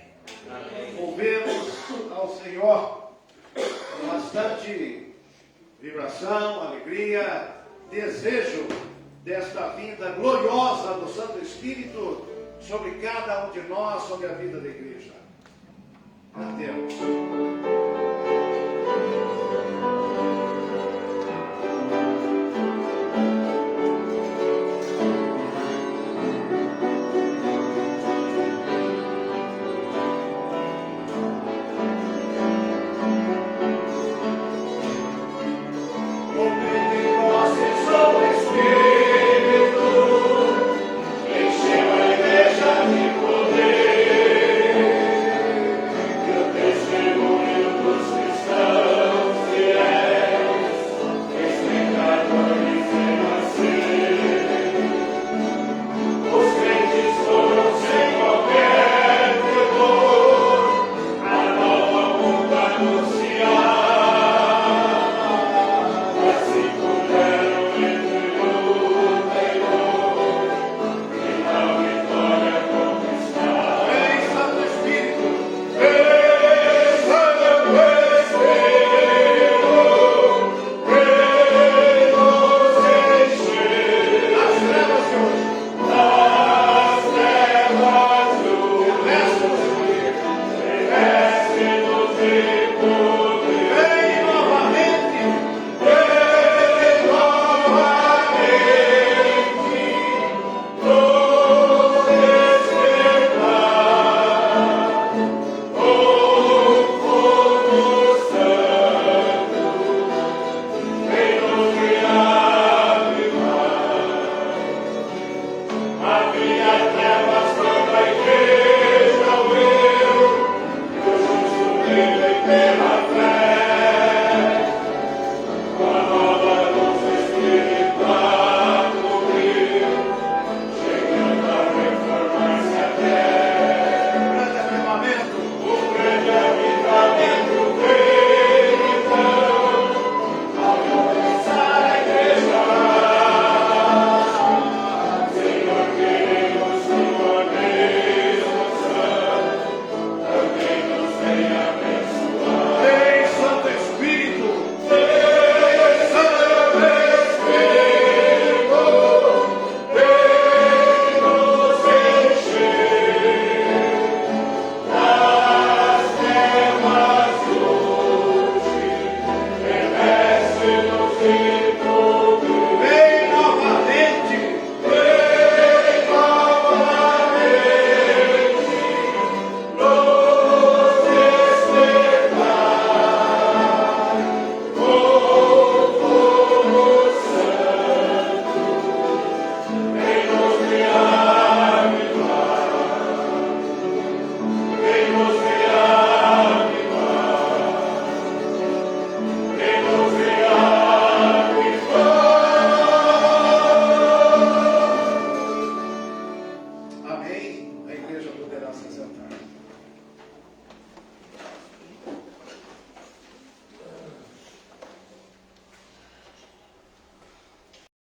Louvemos ao Senhor com bastante vibração, alegria, desejo desta vinda gloriosa do Santo Espírito sobre cada um de nós, sobre a vida da igreja. Cantemos.